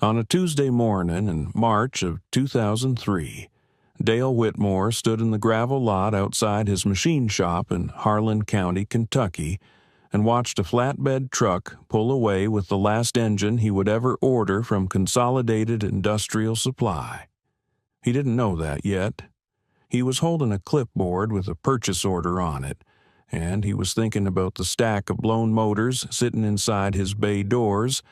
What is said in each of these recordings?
On a Tuesday morning in March of 2003, Dale Whitmore stood in the gravel lot outside his machine shop in Harlan County, Kentucky, and watched a flatbed truck pull away with the last engine he would ever order from Consolidated Industrial Supply. He didn't know that yet. He was holding a clipboard with a purchase order on it, and he was thinking about the stack of blown motors sitting inside his bay doors,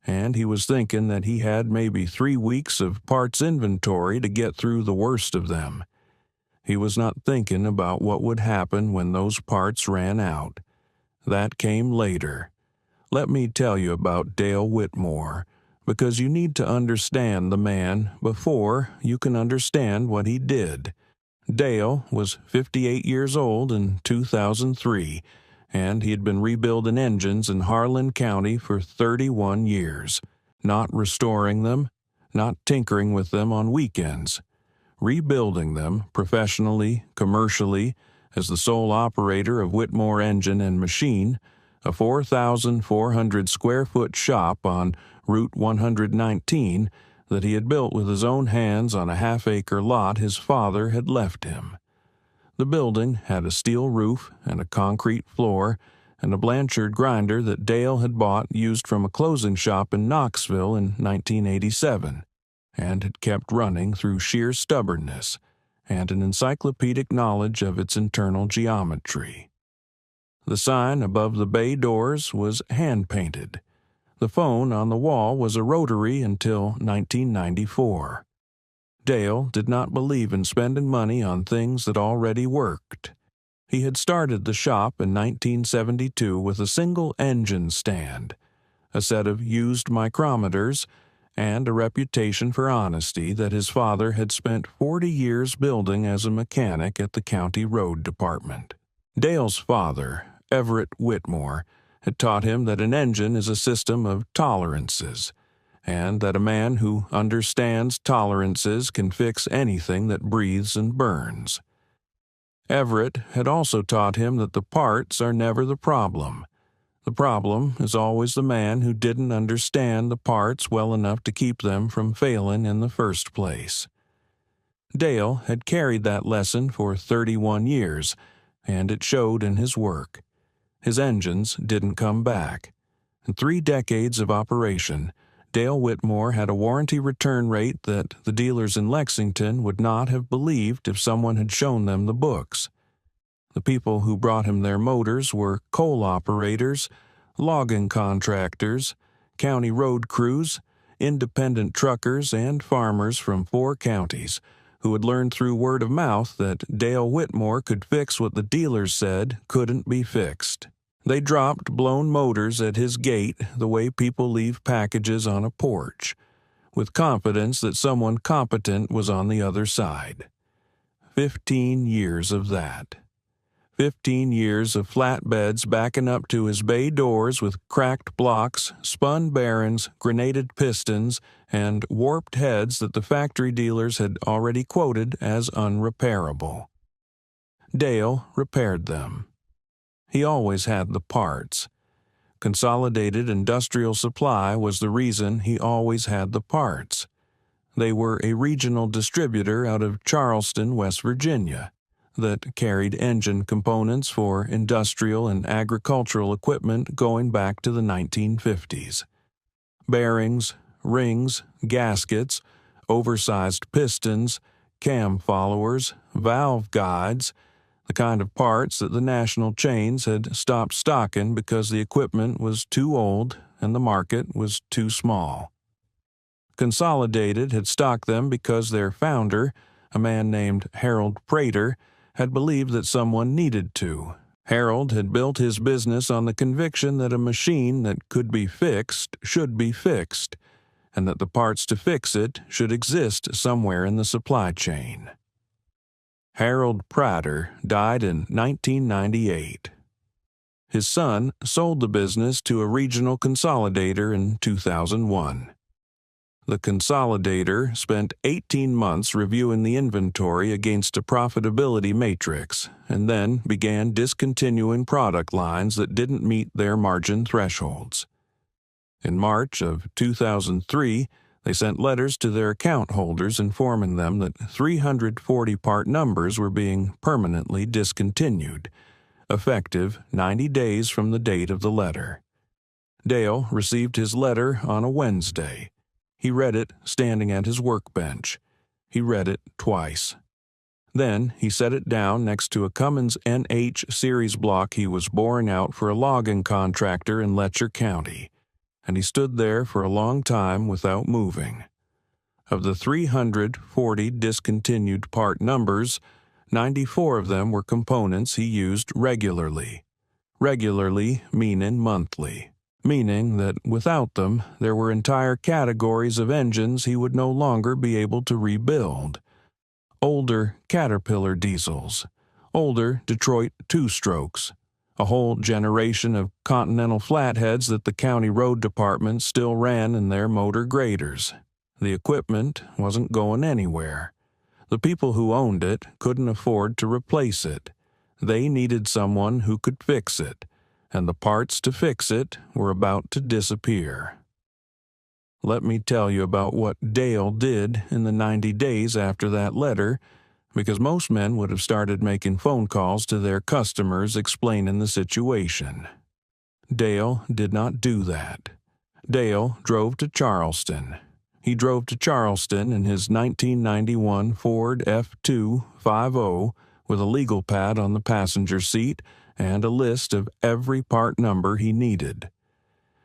and he was thinking that he had maybe 3 weeks of parts inventory to get through the worst of them. He was not thinking about what would happen when those parts ran out. That came later. Let me tell you about Dale Whitmore, because you need to understand the man before you can understand what he did. Dale was 58 years old in 2003, and he had been rebuilding engines in Harlan County for 31 years, not restoring them, not tinkering with them on weekends, rebuilding them professionally, commercially, as the sole operator of Whitmore Engine and Machine, a 4,400 square foot shop on Route 119 that he had built with his own hands on a half-acre lot his father had left him. The building had a steel roof and a concrete floor and a Blanchard grinder that Dale had bought used from a closing shop in Knoxville in 1987 and had kept running through sheer stubbornness and an encyclopedic knowledge of its internal geometry. The sign above the bay doors was hand-painted. The phone on the wall was a rotary until 1994. Dale did not believe in spending money on things that already worked. He had started the shop in 1972 with a single engine stand, a set of used micrometers, and a reputation for honesty that his father had spent 40 years building as a mechanic at the county road department. Dale's father, Everett Whitmore, had taught him that an engine is a system of tolerances, and that a man who understands tolerances can fix anything that breathes and burns. Everett had also taught him that the parts are never the problem. The problem is always the man who didn't understand the parts well enough to keep them from failing in the first place. Dale had carried that lesson for 31 years, and it showed in his work. His engines didn't come back. In 3 decades of operation, Dale Whitmore had a warranty return rate that the dealers in Lexington would not have believed if someone had shown them the books. The people who brought him their motors were coal operators, logging contractors, county road crews, independent truckers, and farmers from 4 counties who had learned through word of mouth that Dale Whitmore could fix what the dealers said couldn't be fixed. They dropped blown motors at his gate the way people leave packages on a porch, with confidence that someone competent was on the other side. 15 years of that. 15 years of flatbeds backing up to his bay doors with cracked blocks, spun bearings, grenaded pistons, and warped heads that the factory dealers had already quoted as unrepairable. Dale repaired them. He always had the parts. Consolidated Industrial Supply was the reason he always had the parts. They were a regional distributor out of Charleston, West Virginia, that carried engine components for industrial and agricultural equipment going back to the 1950s. Bearings, rings, gaskets, oversized pistons, cam followers, valve guides, the kind of parts that the national chains had stopped stocking because the equipment was too old and the market was too small. Consolidated had stocked them because their founder, a man named Harold Prater, had believed that someone needed to. Harold had built his business on the conviction that a machine that could be fixed should be fixed, and that the parts to fix it should exist somewhere in the supply chain. Harold Prater died in 1998. His son sold the business to a regional consolidator in 2001. The consolidator spent 18 months reviewing the inventory against a profitability matrix and then began discontinuing product lines that didn't meet their margin thresholds. In March of 2003, They sent letters to their account holders informing them that 340 part numbers were being permanently discontinued, effective 90 days from the date of the letter. Dale received his letter on a Wednesday. He read it standing at his workbench. He read it twice. Then he set it down next to a Cummins NH series block he was boring out for a logging contractor in Letcher County, and he stood there for a long time without moving. Of the 340 discontinued part numbers, 94 of them were components he used regularly. Regularly meaning monthly, meaning that without them there were entire categories of engines he would no longer be able to rebuild. Older Caterpillar diesels, older Detroit two-strokes, a whole generation of Continental flatheads that the county road department still ran in their motor graders. The equipment wasn't going anywhere. The people who owned it couldn't afford to replace it. They needed someone who could fix it, and the parts to fix it were about to disappear. Let me tell you about what Dale did in the 90 days after that letter, because most men would have started making phone calls to their customers explaining the situation. Dale did not do that. Dale drove to Charleston. He drove to Charleston in his 1991 Ford F250 with a legal pad on the passenger seat and a list of every part number he needed.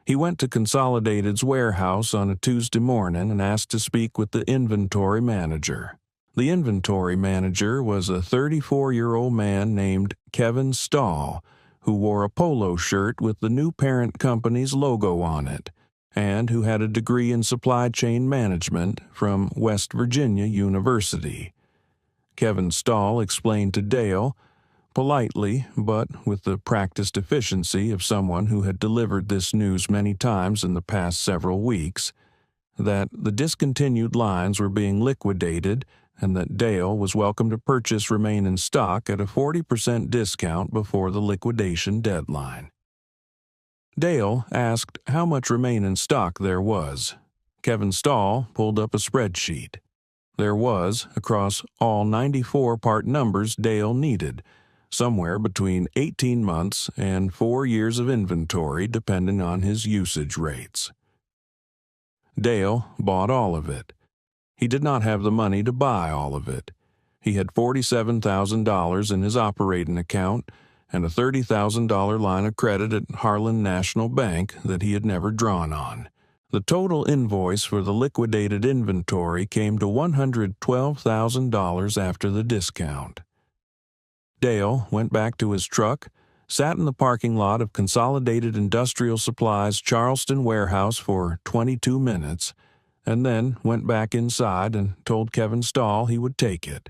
He went to Consolidated's warehouse on a Tuesday morning and asked to speak with the inventory manager. The inventory manager was a 34-year-old man named Kevin Stahl, who wore a polo shirt with the new parent company's logo on it, and who had a degree in supply chain management from West Virginia University. Kevin Stahl explained to Dale, politely, but with the practiced efficiency of someone who had delivered this news many times in the past several weeks, that the discontinued lines were being liquidated and that Dale was welcome to purchase remaining stock at a 40% discount before the liquidation deadline. Dale asked how much remaining stock there was. Kevin Stahl pulled up a spreadsheet. There was, across all 94 part numbers Dale needed, somewhere between 18 months and 4 years of inventory depending on his usage rates. Dale bought all of it. He did not have the money to buy all of it. He had $47,000 in his operating account and a $30,000 line of credit at Harlan National Bank that he had never drawn on. The total invoice for the liquidated inventory came to $112,000 after the discount. Dale went back to his truck, sat in the parking lot of Consolidated Industrial Supply's Charleston warehouse for 22 minutes, and then went back inside and told Kevin Stahl he would take it.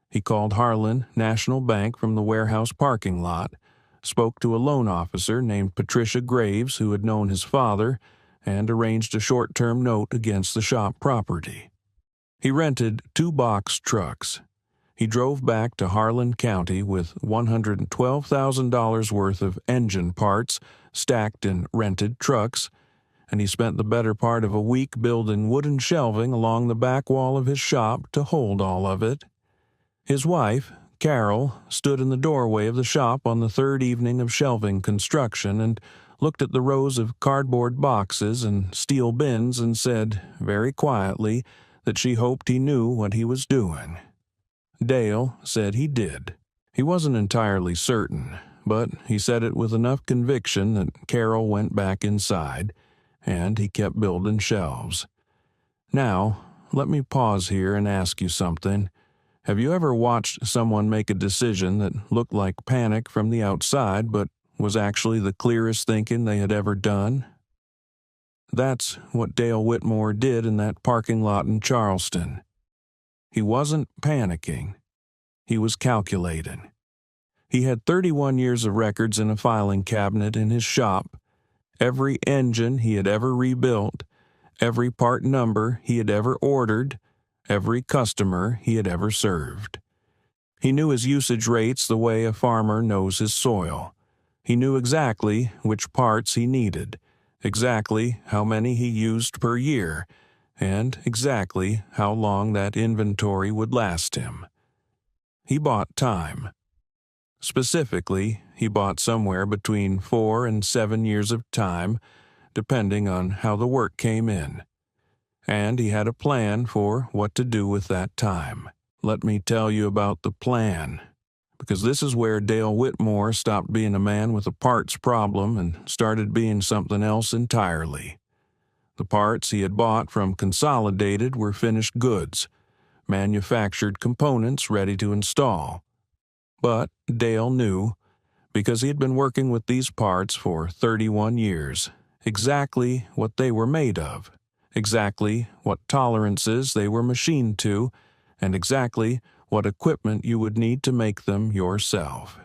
He called Harlan National Bank from the warehouse parking lot, spoke to a loan officer named Patricia Graves who had known his father, and arranged a short-term note against the shop property. He rented 2 box trucks. He drove back to Harlan County with $112,000 worth of engine parts stacked in rented trucks, and he spent the better part of a week building wooden shelving along the back wall of his shop to hold all of it. His wife, Carol, stood in the doorway of the shop on the 3rd evening of shelving construction and looked at the rows of cardboard boxes and steel bins and said, very quietly, that she hoped he knew what he was doing. Dale said he did. He wasn't entirely certain, but he said it with enough conviction that Carol went back inside, and he kept building shelves. Now, let me pause here and ask you something. Have you ever watched someone make a decision that looked like panic from the outside, but was actually the clearest thinking they had ever done? That's what Dale Whitmore did in that parking lot in Charleston. He wasn't panicking. He was calculating. He had 31 years of records in a filing cabinet in his shop, every engine he had ever rebuilt, every part number he had ever ordered, every customer he had ever served. He knew his usage rates the way a farmer knows his soil. He knew exactly which parts he needed, exactly how many he used per year, and exactly how long that inventory would last him. He bought time. Specifically, he bought somewhere between 4 and 7 years of time, depending on how the work came in. And he had a plan for what to do with that time. Let me tell you about the plan, because this is where Dale Whitmore stopped being a man with a parts problem and started being something else entirely. The parts he had bought from Consolidated were finished goods, manufactured components ready to install. But Dale knew, because he had been working with these parts for 31 years, exactly what they were made of, exactly what tolerances they were machined to, and exactly what equipment you would need to make them yourself.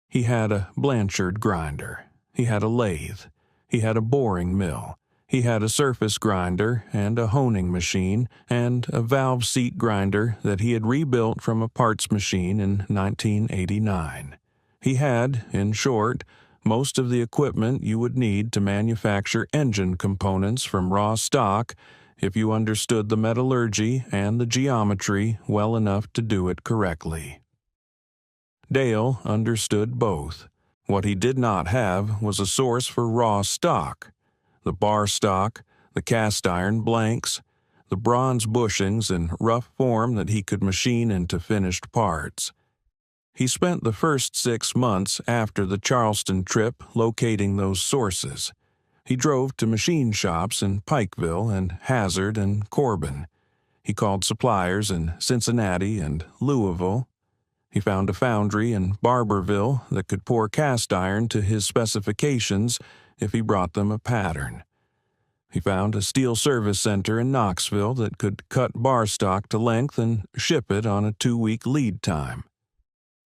He had a Blanchard grinder. He had a lathe. He had a boring mill. He had a surface grinder and a honing machine and a valve seat grinder that he had rebuilt from a parts machine in 1989. He had, in short, most of the equipment you would need to manufacture engine components from raw stock if you understood the metallurgy and the geometry well enough to do it correctly. Dale understood both. What he did not have was a source for raw stock. The bar stock, the cast iron blanks, the bronze bushings in rough form that he could machine into finished parts. He spent the first 6 months after the Charleston trip locating those sources. He drove to machine shops in Pikeville and Hazard and Corbin. He called suppliers in Cincinnati and Louisville. He found a foundry in Barberville that could pour cast iron to his specifications if he brought them a pattern. He found a steel service center in Knoxville that could cut bar stock to length and ship it on a 2-week lead time.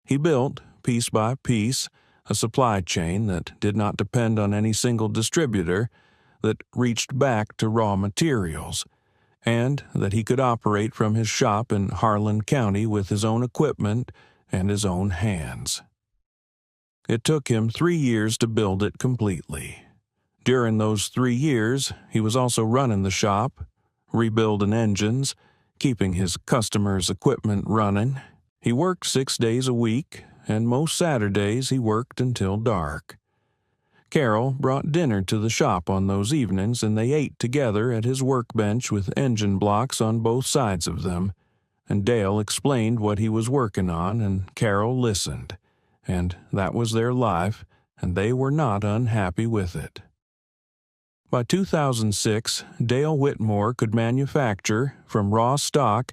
He built, piece by piece, a supply chain that did not depend on any single distributor, that reached back to raw materials, and that he could operate from his shop in Harlan County with his own equipment and his own hands. It took him 3 years to build it completely. During those 3 years, he was also running the shop, rebuilding engines, keeping his customers' equipment running. He worked 6 days a week, and most Saturdays he worked until dark. Carol brought dinner to the shop on those evenings, and they ate together at his workbench with engine blocks on both sides of them, and Dale explained what he was working on, and Carol listened, and that was their life, and they were not unhappy with it. By 2006, Dale Whitmore could manufacture, from raw stock,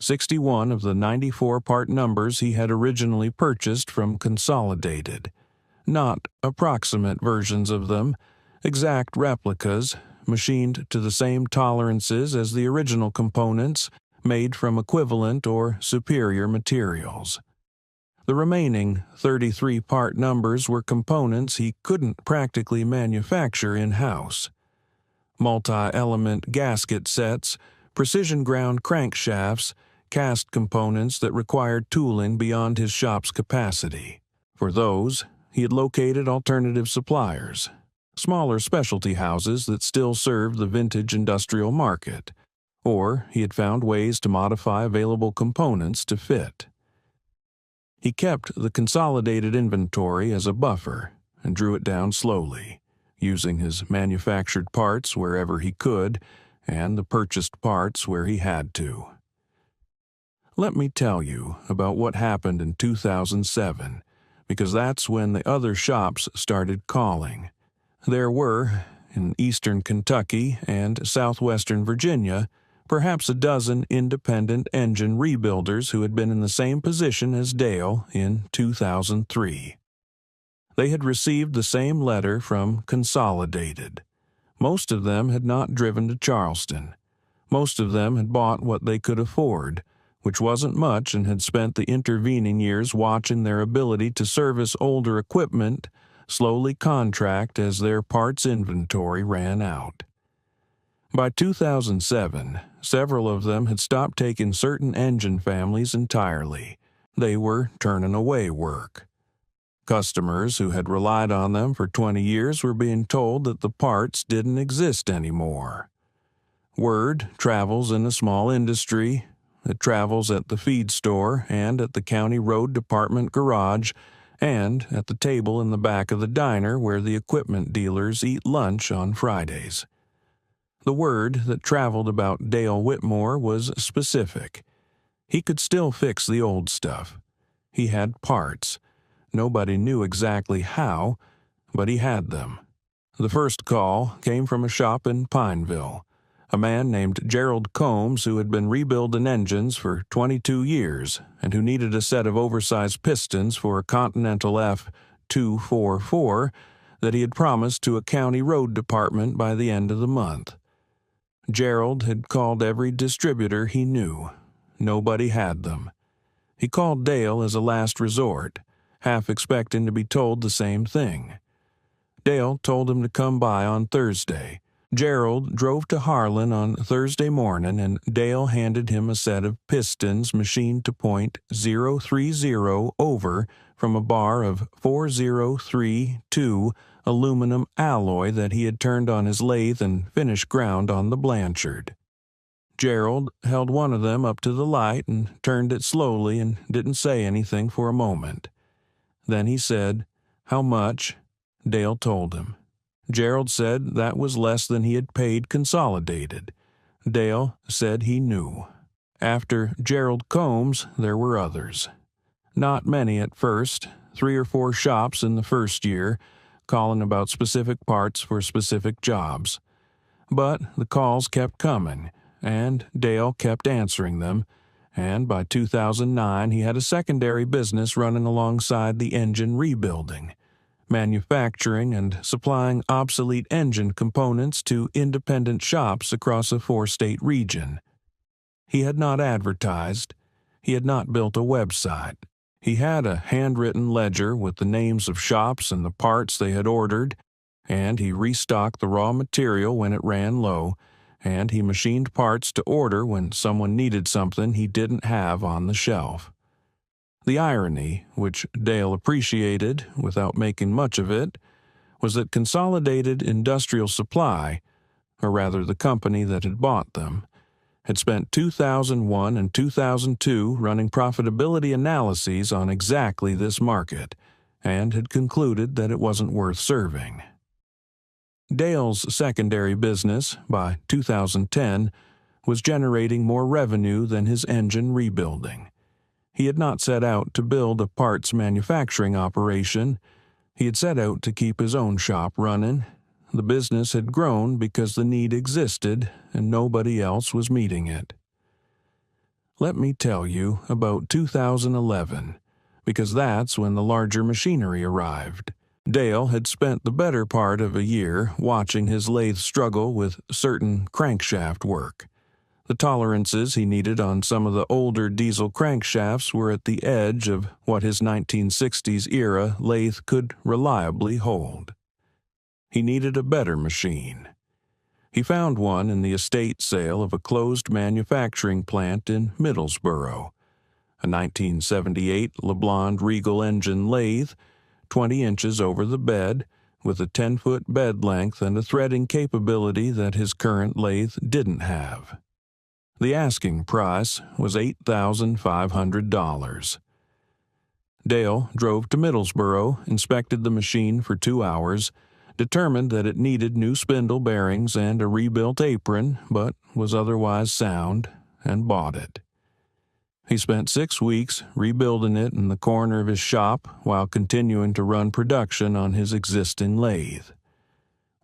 61 of the 94 part numbers he had originally purchased from Consolidated. Not approximate versions of them, exact replicas, machined to the same tolerances as the original components, made from equivalent or superior materials. The remaining 33 part numbers were components he couldn't practically manufacture in-house. Multi-element gasket sets, precision-ground crankshafts, cast components that required tooling beyond his shop's capacity. For those, he had located alternative suppliers, smaller specialty houses that still served the vintage industrial market, or he had found ways to modify available components to fit. He kept the consolidated inventory as a buffer and drew it down slowly, using his manufactured parts wherever he could and the purchased parts where he had to. Let me tell you about what happened in 2007, because that's when the other shops started calling. There were, in eastern Kentucky and southwestern Virginia, perhaps a dozen independent engine rebuilders who had been in the same position as Dale in 2003. They had received the same letter from Consolidated. Most of them had not driven to Charleston. Most of them had bought what they could afford, which wasn't much, and had spent the intervening years watching their ability to service older equipment slowly contract as their parts inventory ran out. By 2007, several of them had stopped taking certain engine families entirely. They were turning away work. Customers who had relied on them for 20 years were being told that the parts didn't exist anymore. Word travels in a small industry. It travels at the feed store and at the county road department garage and at the table in the back of the diner where the equipment dealers eat lunch on Fridays. The word that traveled about Dale Whitmore was specific. He could still fix the old stuff. He had parts. Nobody knew exactly how, but he had them. The first call came from a shop in Pineville. A man named Gerald Combs who had been rebuilding engines for 22 years and who needed a set of oversized pistons for a Continental F244 that he had promised to a county road department by the end of the month. Gerald had called every distributor he knew. Nobody had them. He called Dale as a last resort, half expecting to be told the same thing. Dale told him to come by on Thursday. Gerald drove to Harlan on Thursday morning, and Dale handed him a set of pistons machined to point 030 over from a bar of 4032 aluminum alloy that he had turned on his lathe and finished ground on the Blanchard. Gerald held one of them up to the light and turned it slowly and didn't say anything for a moment. Then he said, "How much?" Dale told him. Gerald said that was less than he had paid Consolidated. Dale said he knew. After Gerald Combs, there were others. Not many at first, 3 or 4 shops in the first year, calling about specific parts for specific jobs. But the calls kept coming, and Dale kept answering them, and by 2009 he had a secondary business running alongside the engine rebuilding, manufacturing and supplying obsolete engine components to independent shops across a 4-state region. He had not advertised. He had not built a website. He had a handwritten ledger with the names of shops and the parts they had ordered, and he restocked the raw material when it ran low, and he machined parts to order when someone needed something he didn't have on the shelf. The irony, which Dale appreciated without making much of it, was that Consolidated Industrial Supply, or rather the company that had bought them, had spent 2001 and 2002 running profitability analyses on exactly this market, and had concluded that it wasn't worth serving. Dale's secondary business, by 2010, was generating more revenue than his engine rebuilding. He had not set out to build a parts manufacturing operation. He had set out to keep his own shop running. The business had grown because the need existed and nobody else was meeting it. Let me tell you about 2011, because that's when the larger machinery arrived. Dale had spent the better part of a year watching his lathe struggle with certain crankshaft work. The tolerances he needed on some of the older diesel crankshafts were at the edge of what his 1960s era lathe could reliably hold. He needed a better machine. He found one in the estate sale of a closed manufacturing plant in Middlesboro, a 1978 LeBlond Regal engine lathe, 20 inches over the bed, with a 10-foot bed length and a threading capability that his current lathe didn't have. The asking price was $8,500. Dale drove to Middlesboro, inspected the machine for 2 hours, determined that it needed new spindle bearings and a rebuilt apron, but was otherwise sound, and bought it. He spent 6 weeks rebuilding it in the corner of his shop while continuing to run production on his existing lathe.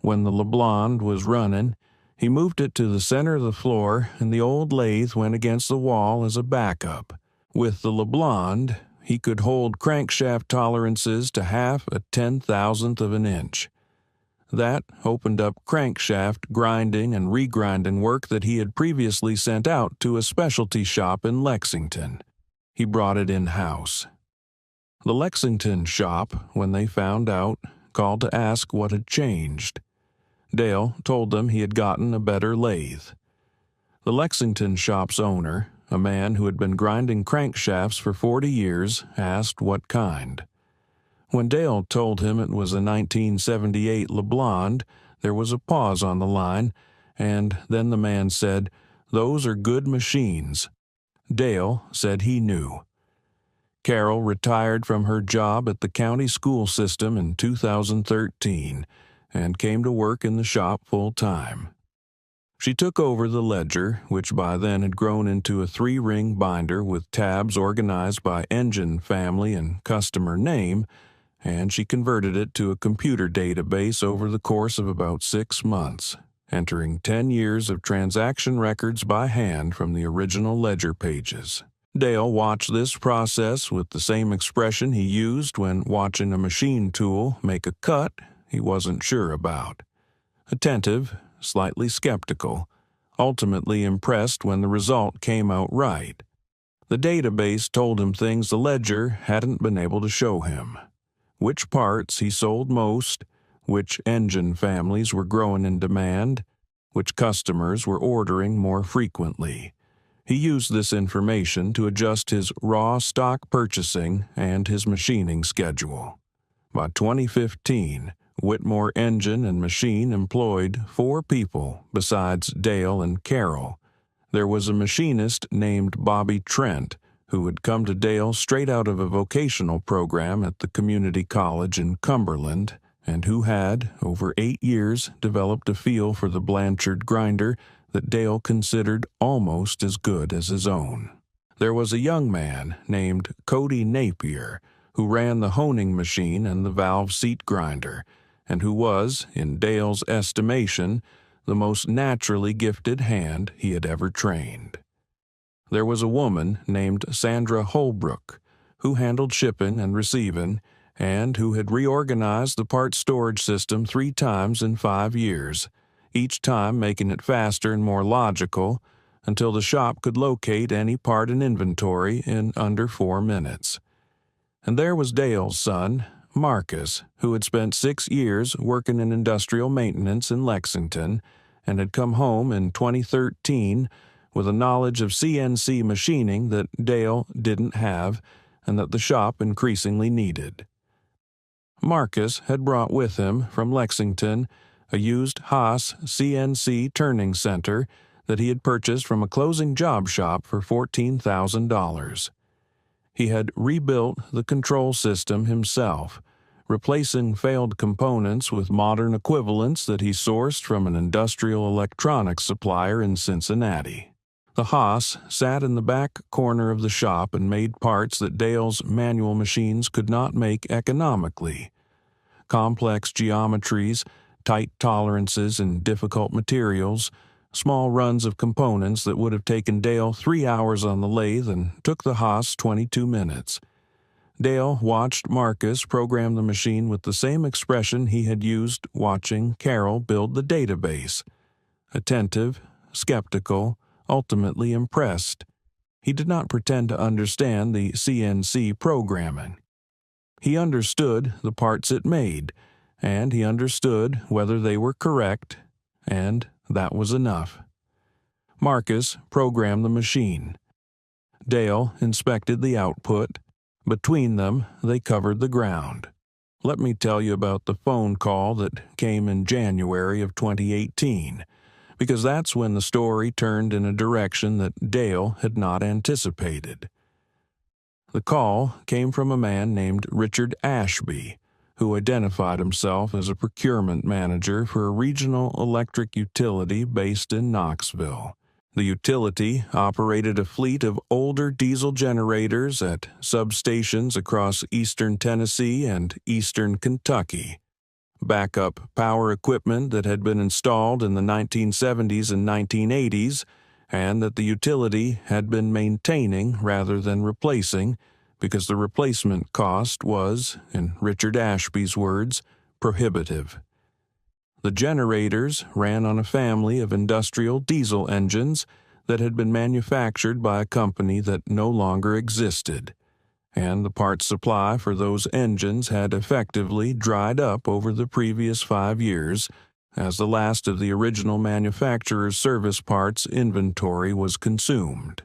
When the LeBlond was running, he moved it to the center of the floor, and the old lathe went against the wall as a backup. With the LeBlond, he could hold crankshaft tolerances to half a 10,000th of an inch. That opened up crankshaft grinding and regrinding work that he had previously sent out to a specialty shop in Lexington. He brought it in-house. The Lexington shop, when they found out, called to ask what had changed. Dale told them he had gotten a better lathe. The Lexington shop's owner, a man who had been grinding crankshafts for 40 years, asked what kind. When Dale told him it was a 1978 LeBlond, there was a pause on the line, and then the man said, "Those are good machines." Dale said he knew. Carol retired from her job at the county school system in 2013 and came to work in the shop full-time. She took over the ledger, which by then had grown into a 3-ring binder with tabs organized by engine family and customer name, and she converted it to a computer database over the course of about 6 months, entering 10 years of transaction records by hand from the original ledger pages. Dale watched this process with the same expression he used when watching a machine tool make a cut he wasn't sure about. Attentive, slightly skeptical, ultimately impressed when the result came out right. The database told him things the ledger hadn't been able to show him. Which parts he sold most, which engine families were growing in demand, which customers were ordering more frequently. He used this information to adjust his raw stock purchasing and his machining schedule. By 2015, Whitmore Engine and Machine employed 4 people besides Dale and Carol. There was a machinist named Bobby Trent, who had come to Dale straight out of a vocational program at the community college in Cumberland, and who had, over 8 years, developed a feel for the Blanchard grinder that Dale considered almost as good as his own. There was a young man named Cody Napier, who ran the honing machine and the valve seat grinder, and who was, in Dale's estimation, the most naturally gifted hand he had ever trained. There was a woman named Sandra Holbrook, who handled shipping and receiving, and who had reorganized the part storage system 3 times in 5 years, each time making it faster and more logical, until the shop could locate any part in inventory in under 4 minutes. And there was Dale's son, Marcus, who had spent 6 years working in industrial maintenance in Lexington and had come home in 2013 with a knowledge of CNC machining that Dale didn't have and that the shop increasingly needed. Marcus had brought with him from Lexington a used Haas CNC turning center that he had purchased from a closing job shop for $14,000. He had rebuilt the control system himself, replacing failed components with modern equivalents that he sourced from an industrial electronics supplier in Cincinnati. The Haas sat in the back corner of the shop and made parts that Dale's manual machines could not make economically. Complex geometries, tight tolerances, and difficult materials, small runs of components that would have taken Dale 3 hours on the lathe and took the Haas 22 minutes. Dale watched Marcus program the machine with the same expression he had used watching Carol build the database. Attentive, skeptical, ultimately impressed. He did not pretend to understand the CNC programming. He understood the parts it made, and he understood whether they were correct, and that was enough. Marcus programmed the machine. Dale inspected the output. Between them, they covered the ground. Let me tell you about the phone call that came in January of 2018, because that's when the story turned in a direction that Dale had not anticipated. The call came from a man named Richard Ashby, who identified himself as a procurement manager for a regional electric utility based in Knoxville. The utility operated a fleet of older diesel generators at substations across eastern Tennessee and eastern Kentucky. Backup power equipment that had been installed in the 1970s and 1980s, and that the utility had been maintaining rather than replacing, because the replacement cost was, in Richard Ashby's words, prohibitive. The generators ran on a family of industrial diesel engines that had been manufactured by a company that no longer existed, and the parts supply for those engines had effectively dried up over the previous 5 years, as the last of the original manufacturer's service parts inventory was consumed.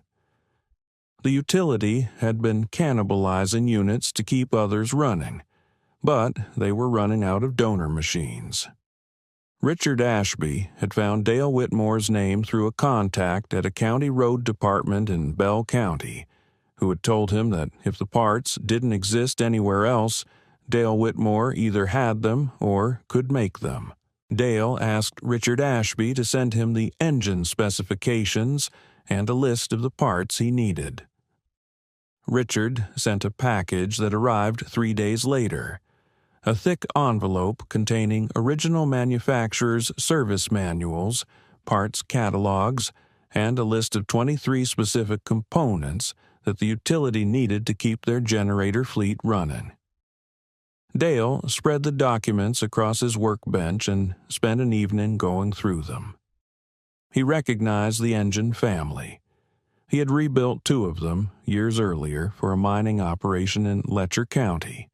The utility had been cannibalizing units to keep others running, but they were running out of donor machines. Richard Ashby had found Dale Whitmore's name through a contact at a county road department in Bell County, who had told him that if the parts didn't exist anywhere else, Dale Whitmore either had them or could make them. Dale asked Richard Ashby to send him the engine specifications and a list of the parts he needed. Richard sent a package that arrived 3 days later, a thick envelope containing original manufacturer's service manuals, parts catalogs, and a list of 23 specific components that the utility needed to keep their generator fleet running. Dale spread the documents across his workbench and spent an evening going through them. He recognized the engine family. He had rebuilt 2 of them years earlier for a mining operation in Letcher County.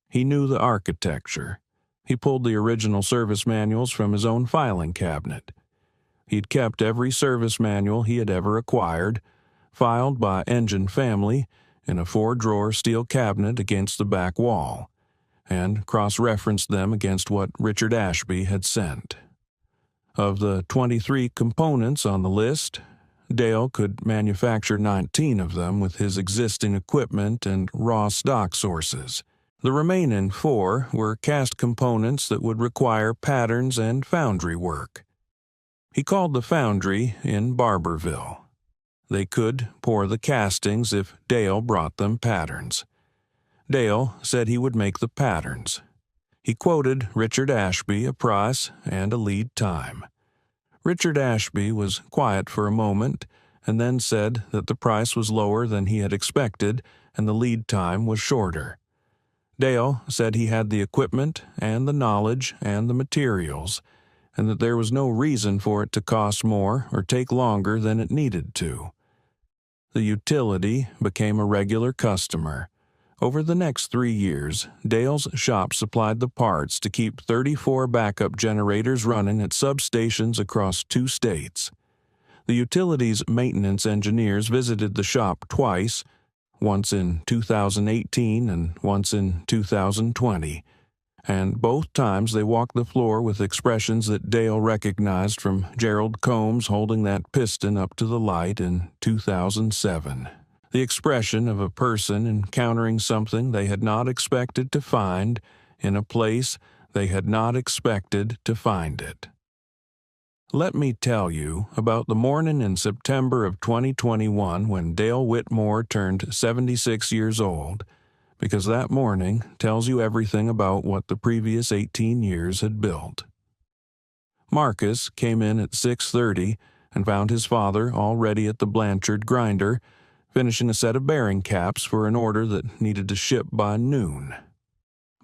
He knew the architecture. He pulled the original service manuals from his own filing cabinet. He'd kept every service manual he had ever acquired, filed by engine family, in a 4-drawer steel cabinet against the back wall, and cross-referenced them against what Richard Ashby had sent. Of the 23 components on the list, Dale could manufacture 19 of them with his existing equipment and raw stock sources. The remaining 4 were cast components that would require patterns and foundry work. He called the foundry in Barberville. They could pour the castings if Dale brought them patterns. Dale said he would make the patterns. He quoted Richard Ashby a price and a lead time. Richard Ashby was quiet for a moment and then said that the price was lower than he had expected and the lead time was shorter. Dale said he had the equipment and the knowledge and the materials, and that there was no reason for it to cost more or take longer than it needed to. The utility became a regular customer. Over the next 3 years, Dale's shop supplied the parts to keep 34 backup generators running at substations across 2 states. The utility's maintenance engineers visited the shop twice, once in 2018 and once in 2020, and both times they walked the floor with expressions that Dale recognized from Gerald Combs holding that piston up to the light in 2007. The expression of a person encountering something they had not expected to find in a place they had not expected to find it. Let me tell you about the morning in September of 2021 when Dale Whitmore turned 76 years old, because that morning tells you everything about what the previous 18 years had built. Marcus came in at 6:30 and found his father already at the Blanchard grinder, finishing a set of bearing caps for an order that needed to ship by noon.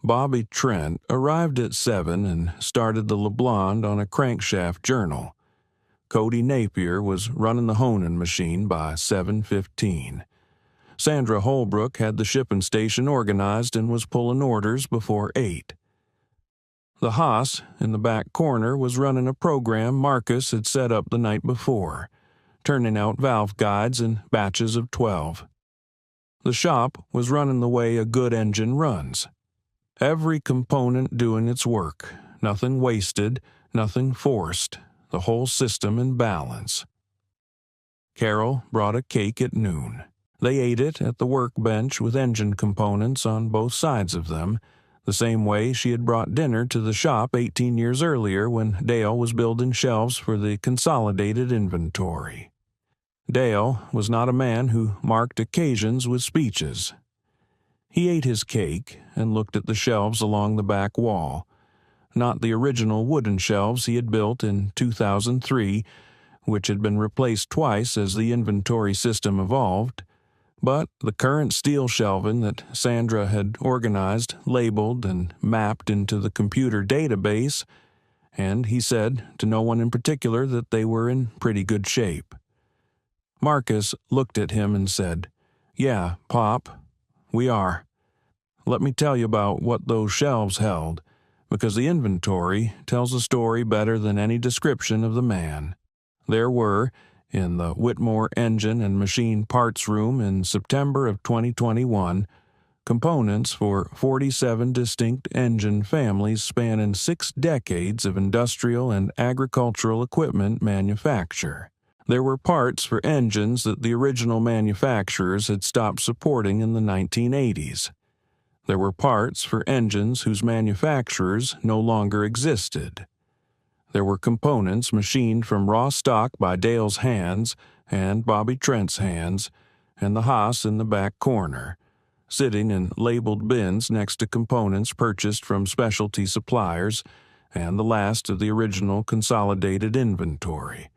Bobby Trent arrived at 7 and started the LeBlond on a crankshaft journal. Cody Napier was running the honing machine by 7:15. Sandra Holbrook had the shipping station organized and was pulling orders before 8. The Haas in the back corner was running a program Marcus had set up the night before, turning out valve guides in batches of 12. The shop was running the way a good engine runs. Every component doing its work, nothing wasted, nothing forced, the whole system in balance. Carol brought a cake at noon. They ate it at the workbench with engine components on both sides of them, the same way she had brought dinner to the shop 18 years earlier when Dale was building shelves for the consolidated inventory. Dale was not a man who marked occasions with speeches. He ate his cake and looked at the shelves along the back wall, not the original wooden shelves he had built in 2003, which had been replaced twice as the inventory system evolved, but the current steel shelving that Sandra had organized, labeled, and mapped into the computer database, and he said to no one in particular that they were in pretty good shape. Marcus looked at him and said, "Yeah, Pop, we are. Let me tell you about what those shelves held, because the inventory tells a story better than any description of the man. There were, in the Whitmore engine and machine parts room in September of 2021, components for 47 distinct engine families spanning 6 decades of industrial and agricultural equipment manufacture. There were parts for engines that the original manufacturers had stopped supporting in the 1980s. There were parts for engines whose manufacturers no longer existed. There were components machined from raw stock by Dale's hands and Bobby Trent's hands, and the Haas in the back corner, sitting in labeled bins next to components purchased from specialty suppliers and the last of the original consolidated inventory,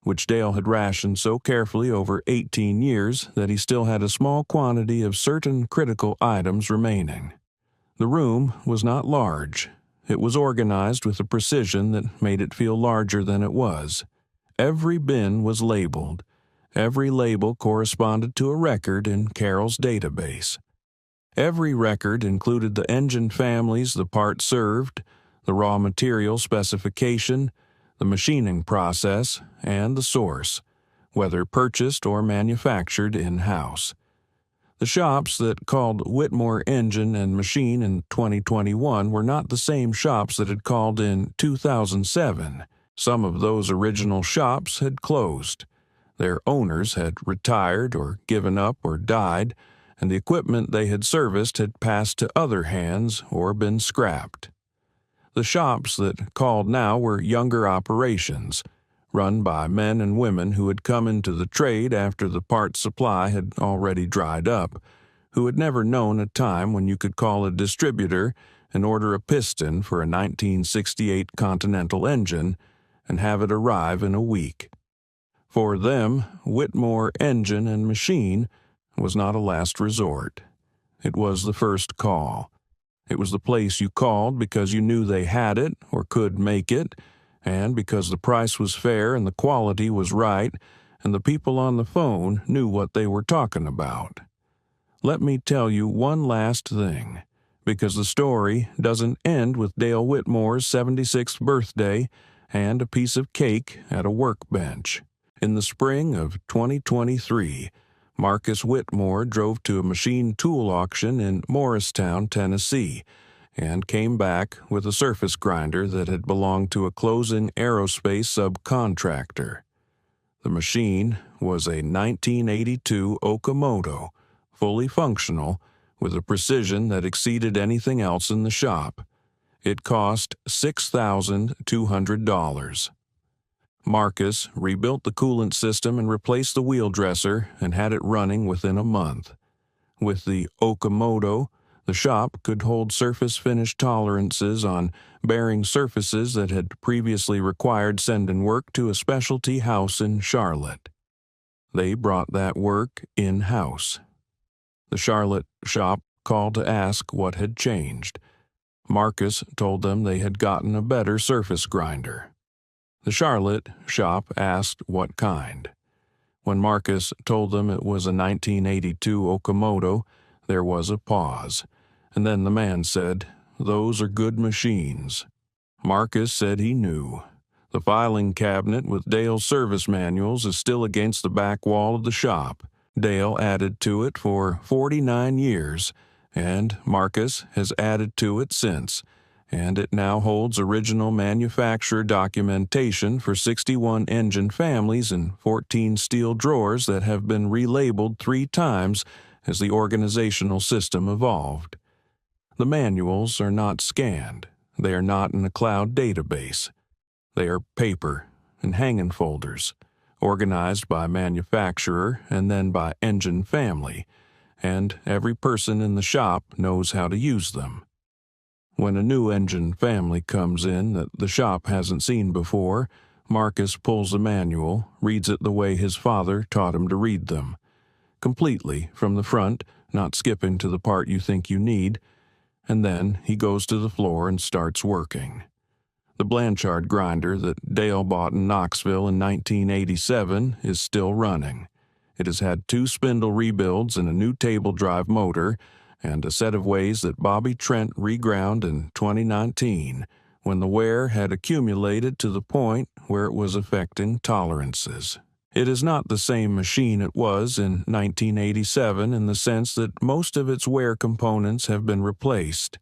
which Dale had rationed so carefully over 18 years that he still had a small quantity of certain critical items remaining. The room was not large. It was organized with a precision that made it feel larger than it was. Every bin was labeled. Every label corresponded to a record in Carroll's database. Every record included the engine families the part served, the raw material specification, the machining process, and the source, whether purchased or manufactured in-house. The shops that called Whitmore Engine and Machine in 2021 were not the same shops that had called in 2007. Some of those original shops had closed. Their owners had retired or given up or died, and the equipment they had serviced had passed to other hands or been scrapped. The shops that called now were younger operations, run by men and women who had come into the trade after the part supply had already dried up, who had never known a time when you could call a distributor and order a piston for a 1968 Continental engine and have it arrive in a week. For them, Whitmore Engine and Machine was not a last resort. It was the first call. It was the place you called because you knew they had it or could make it, and because the price was fair and the quality was right, and the people on the phone knew what they were talking about. Let me tell you one last thing, because the story doesn't end with Dale Whitmore's 76th birthday and a piece of cake at a workbench. In the spring of 2023, Marcus Whitmore drove to a machine tool auction in Morristown, Tennessee, and came back with a surface grinder that had belonged to a closing aerospace subcontractor. The machine was a 1982 Okamoto, fully functional, with a precision that exceeded anything else in the shop. It cost $6,200. Marcus rebuilt the coolant system and replaced the wheel dresser and had it running within a month. With the Okamoto, the shop could hold surface finish tolerances on bearing surfaces that had previously required sending work to a specialty house in Charlotte. They brought that work in-house. The Charlotte shop called to ask what had changed. Marcus told them they had gotten a better surface grinder. The Charlotte shop asked what kind. When Marcus told them it was a 1982 Okamoto, there was a pause, and then the man said, "Those are good machines." Marcus said he knew. The filing cabinet with Dale's service manuals is still against the back wall of the shop. Dale added to it for 49 years, and Marcus has added to it since, and it now holds original manufacturer documentation for 61 engine families and 14 steel drawers that have been relabeled 3 times as the organizational system evolved. The manuals are not scanned. They are not in a cloud database. They are paper and hanging folders, organized by manufacturer and then by engine family, and every person in the shop knows how to use them. When a new engine family comes in that the shop hasn't seen before, Marcus pulls the manual, reads it the way his father taught him to read them, completely from the front, not skipping to the part you think you need, and then he goes to the floor and starts working. The Blanchard grinder that Dale bought in Knoxville in 1987 is still running. It has had 2 spindle rebuilds and a new table drive motor, and a set of ways that Bobby Trent reground in 2019 when the wear had accumulated to the point where it was affecting tolerances. It is not the same machine it was in 1987 in the sense that most of its wear components have been replaced.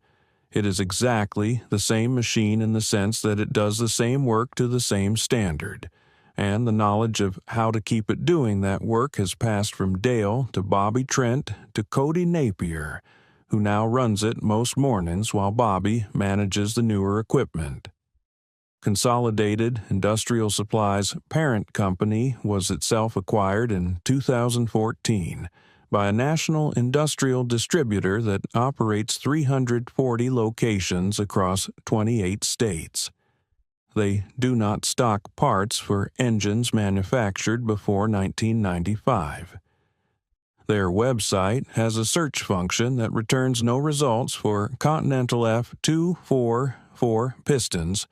It is exactly the same machine in the sense that it does the same work to the same standard, and the knowledge of how to keep it doing that work has passed from Dale to Bobby Trent to Cody Napier, who now runs it most mornings while Bobby manages the newer equipment. Consolidated Industrial Supply's parent company was itself acquired in 2014 by a national industrial distributor that operates 340 locations across 28 states. They do not stock parts for engines manufactured before 1995. Their website has a search function that returns no results for Continental F244 pistons,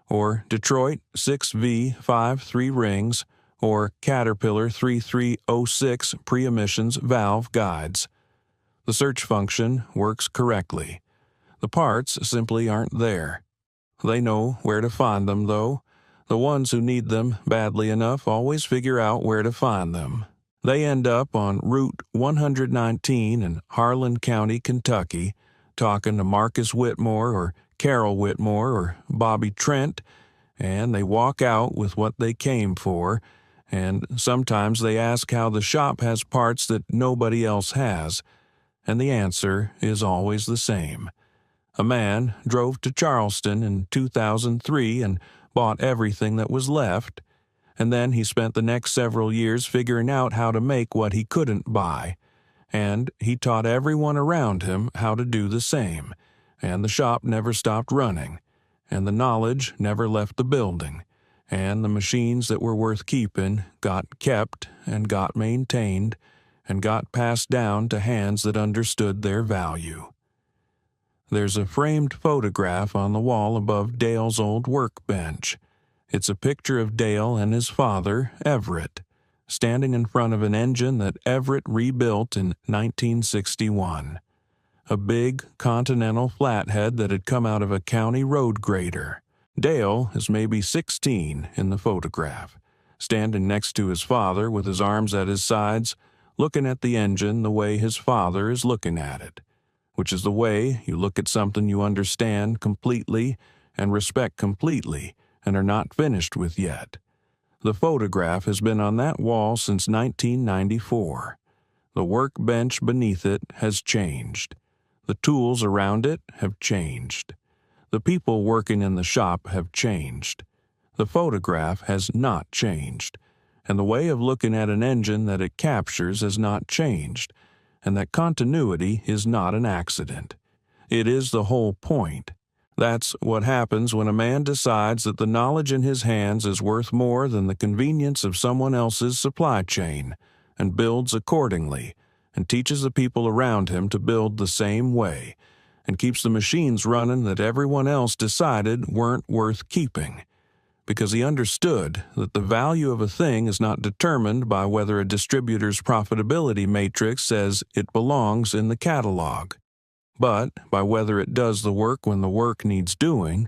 or Detroit 6V53 rings, or Caterpillar 3306 pre-emissions valve guides. The search function works correctly. The parts simply aren't there. They know where to find them, though. The ones who need them badly enough always figure out where to find them. They end up on Route 119 in Harlan County, Kentucky, talking to Marcus Whitmore or Carol Whitmore or Bobby Trent, and they walk out with what they came for, and sometimes they ask how the shop has parts that nobody else has, and the answer is always the same. A man drove to Charleston in 2003 and bought everything that was left, and then he spent the next several years figuring out how to make what he couldn't buy, and he taught everyone around him how to do the same, and the shop never stopped running, and the knowledge never left the building, and the machines that were worth keeping got kept and got maintained and got passed down to hands that understood their value. There's a framed photograph on the wall above Dale's old workbench. It's a picture of Dale and his father, Everett, standing in front of an engine that Everett rebuilt in 1961. A big Continental flathead that had come out of a county road grader. Dale is maybe 16 in the photograph, standing next to his father with his arms at his sides, looking at the engine the way his father is looking at it, which is the way you look at something you understand completely and respect completely and are not finished with yet. The photograph has been on that wall since 1994. The workbench beneath it has changed. The tools around it have changed. The people working in the shop have changed. The photograph has not changed, and the way of looking at an engine that it captures has not changed, and that continuity is not an accident. It is the whole point. That's what happens when a man decides that the knowledge in his hands is worth more than the convenience of someone else's supply chain, and builds accordingly, and teaches the people around him to build the same way, and keeps the machines running that everyone else decided weren't worth keeping, because he understood that the value of a thing is not determined by whether a distributor's profitability matrix says it belongs in the catalog, but by whether it does the work when the work needs doing,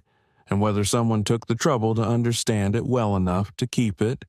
and whether someone took the trouble to understand it well enough to keep it